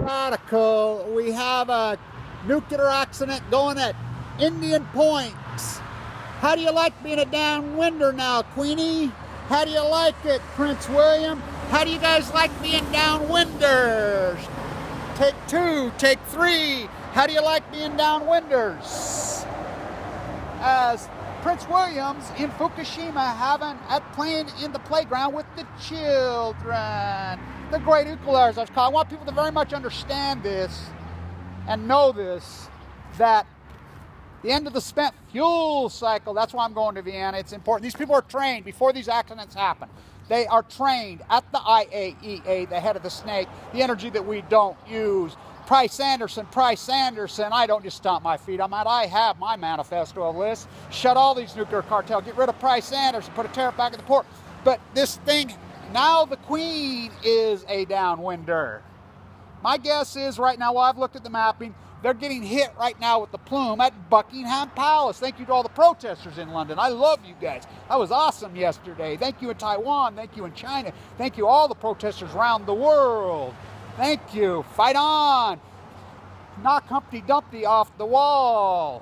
radical. We have a nuclear accident going at Indian Point. How do you like being a downwinder now, Queenie? How do you like it, Prince William? How do you guys like being downwinders? Take two, take three. How do you like being downwinders? As Prince William's in Fukushima having a playing in the playground with the children. The great nuclears, I want people to very much understand this and know this, that the end of the spent fuel cycle, that's why I'm going to Vienna. It's important. These people are trained before these accidents happen. They are trained at the IAEA, the head of the snake, the energy that we don't use. Price Anderson, I don't just stomp my feet on that. I have my manifesto list. Shut all these nuclear cartels. Get rid of Price Anderson, put a tariff back in the port. But this thing, now the Queen is a downwinder. My guess is right now, while I've looked at the mapping, they're getting hit right now with the plume at Buckingham Palace. Thank you to all the protesters in London. I love you guys. That was awesome yesterday. Thank you in Taiwan. Thank you in China. Thank you all the protesters around the world. Thank you. Fight on. Knock Humpty Dumpty off the wall.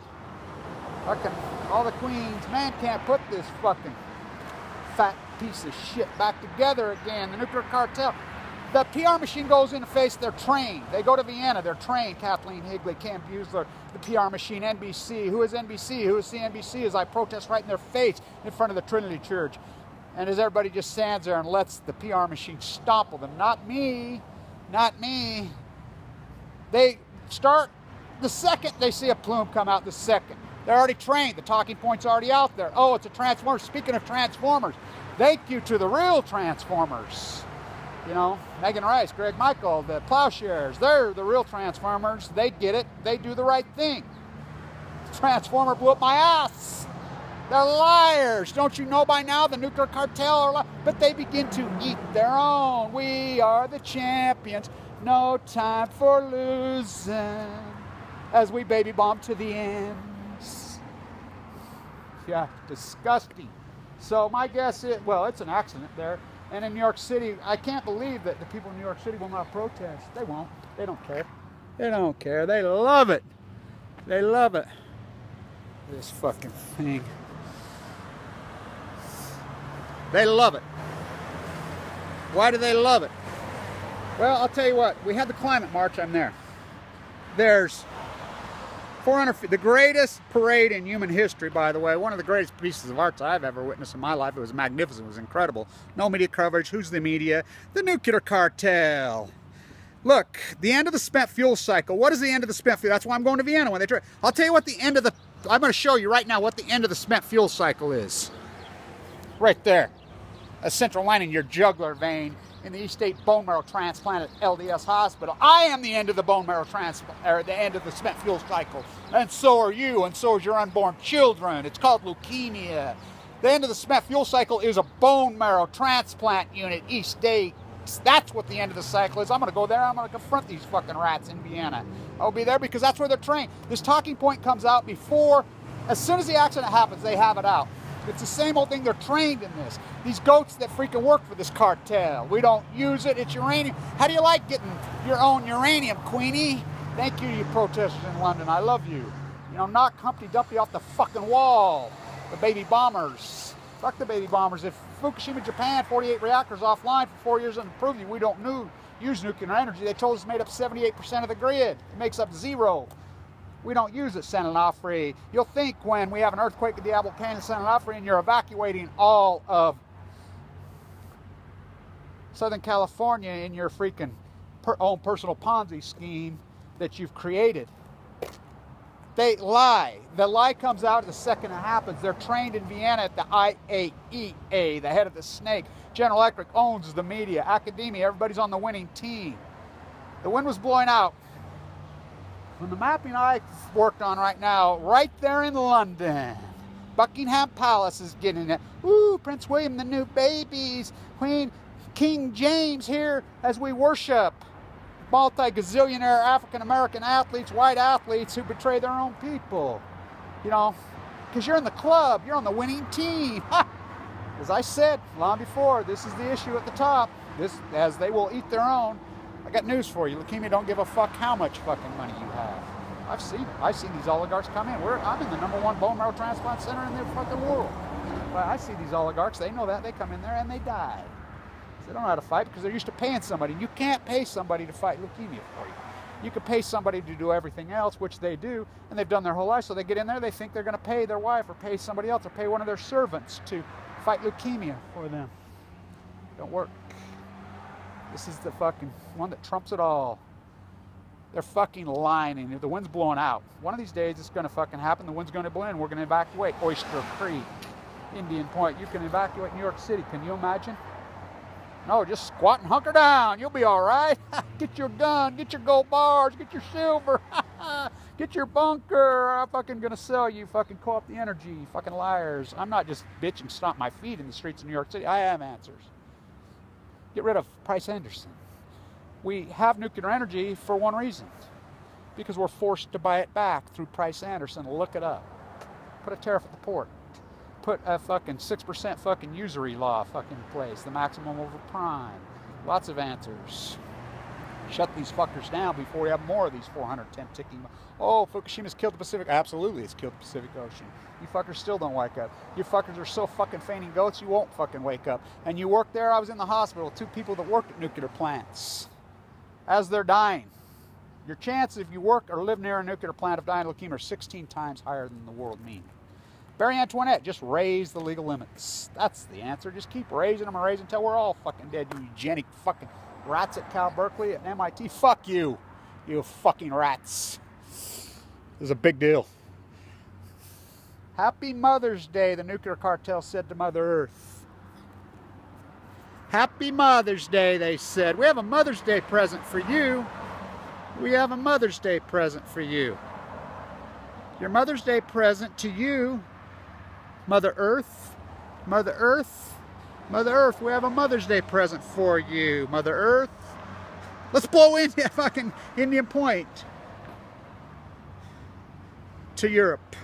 Fucking all the queens. Man can't put this fucking fat piece of shit back together again. The nuclear cartel. The PR machine goes in the face. They're trained. They go to Vienna. They're trained. Kathleen Higley, Cam Buesler, the PR machine, NBC. Who is NBC? Who is CNBC? As I protest right in their face in front of the Trinity Church. And as everybody just stands there and lets the PR machine stomp them. Not me. Not me. They start the second they see a plume come out, the second. They're already trained. The talking point's already out there. Oh, it's a transformer. Speaking of transformers, thank you to the real transformers. You know, Megan Rice, Greg Michael, the Plowshares, they're the real transformers. They get it. They do the right thing. The transformer blew up my ass. They're liars. Don't you know by now the nuclear cartel are liars? But they begin to eat their own. We are the champions. No time for losing. As we baby bomb to the ends. Yeah, disgusting. So my guess is, well, it's an accident there. And in New York City, I can't believe that the people in New York City will not protest. They won't. They don't care. They don't care. They love it. They love it. This fucking thing. They love it. Why do they love it? Well, I'll tell you what. We had the climate march. I'm there. There's 400 feet. The greatest parade in human history, by the way. One of the greatest pieces of art I've ever witnessed in my life. It was magnificent. It was incredible. No media coverage. Who's the media? The nuclear cartel. Look, the end of the spent fuel cycle. What is the end of the spent fuel? That's why I'm going to Vienna when they try. I'll tell you what the end of the... I'm going to show you right now what the end of the spent fuel cycle is. Right there. A central line in your jugular vein in the East State bone marrow transplant at LDS Hospital. I am the end of the bone marrow transplant, or the end of the spent fuel cycle. And so are you, and so is your unborn children. It's called leukemia. The end of the spent fuel cycle is a bone marrow transplant unit, East State. That's what the end of the cycle is. I'm going to go there. I'm going to confront these fucking rats in Vienna. I'll be there because that's where they're trained. This talking point comes out before, as soon as the accident happens, they have it out. It's the same old thing. They're trained in this. These goats that freaking work for this cartel. We don't use it. It's uranium. How do you like getting your own uranium, Queenie? Thank you, you protesters in London. I love you. You know, knock Humpty Dumpty off the fucking wall. The baby bombers. Fuck the baby bombers. If Fukushima, Japan, 48 reactors offline for 4 years and proved we don't use nuclear energy, they told us it made up 78% of the grid. It makes up zero. We don't use it, San Onofre. You'll think when we have an earthquake at Diablo Canyon, San Onofre, and you're evacuating all of Southern California in your freaking own personal Ponzi scheme that you've created. They lie. The lie comes out the second it happens. They're trained in Vienna at the IAEA, the head of the snake. General Electric owns the media, academia, everybody's on the winning team. The wind was blowing out. When the mapping I worked on right now, right there in London, Buckingham Palace is getting it. Ooh, Prince William, the new babies, King James here as we worship multi-gazillionaire African-American athletes, white athletes who betray their own people. You know, because you're in the club, you're on the winning team. As I said long before, this is the issue at the top. This, as they will eat their own. I got news for you. Leukemia don't give a fuck how much fucking money you have. I've seen it. I've seen these oligarchs come in. I'm in the #1 bone marrow transplant center in the fucking world. But I see these oligarchs. They know that. They come in there and they die. So they don't know how to fight because they're used to paying somebody. You can't pay somebody to fight leukemia for you. You can pay somebody to do everything else, which they do, and they've done their whole life. So they get in there, they think they're going to pay their wife or pay somebody else or pay one of their servants to fight leukemia for them. Don't work. This is the fucking one that trumps it all. They're fucking lying, and the wind's blowing out. One of these days it's going to fucking happen. The wind's going to blow in. We're going to evacuate Oyster Creek, Indian Point. You can evacuate New York City. Can you imagine? No, just squat and hunker down. You'll be all right. Get your gun. Get your gold bars. Get your silver. Get your bunker. I'm fucking going to sell you. Fucking co-op the energy. Fucking liars. I'm not just bitching, stomp my feet in the streets of New York City. I have answers. Get rid of Price Anderson. We have nuclear energy for one reason, because we're forced to buy it back through Price Anderson. Look it up. Put a tariff at the port. Put a fucking 6% fucking usury law fucking in place, the maximum over prime. Lots of answers. Shut these fuckers down before we have more of these 410 ticking. Oh, Fukushima's killed the Pacific. Absolutely, it's killed the Pacific Ocean. You fuckers still don't wake up. You fuckers are so fucking fainting goats, you won't fucking wake up. And you work there. I was in the hospital. 2 people that worked at nuclear plants. As they're dying, your chances if you work or live near a nuclear plant of dying of leukemia are 16 times higher than the world mean. Barry Antoinette, just raise the legal limits. That's the answer. Just keep raising them and raising until we're all fucking dead. You eugenic fucking rats at Cal Berkeley and MIT. Fuck you, you fucking rats. This is a big deal. Happy Mother's Day, the nuclear cartel said to Mother Earth. Happy Mother's Day, they said. We have a Mother's Day present for you. We have a Mother's Day present for you. Your Mother's Day present to you, Mother Earth. Mother Earth. Mother Earth, we have a Mother's Day present for you, Mother Earth. Let's blow India, fucking Indian Point to Europe.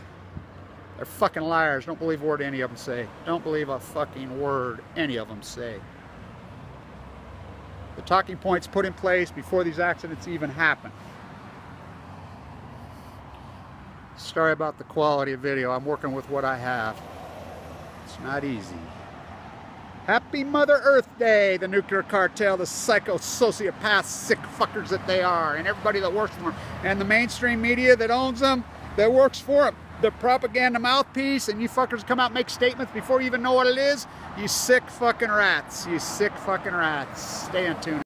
They're fucking liars. Don't believe a word any of them say. Don't believe a fucking word any of them say. The talking points put in place before these accidents even happen. Sorry about the quality of video. I'm working with what I have. It's not easy. Happy Mother Earth Day, the nuclear cartel, the psycho, sociopath, sick fuckers that they are, and everybody that works for them, and the mainstream media that owns them, that works for them. The propaganda mouthpiece, and you fuckers come out and make statements before you even know what it is. You sick fucking rats. You sick fucking rats. Stay in tune.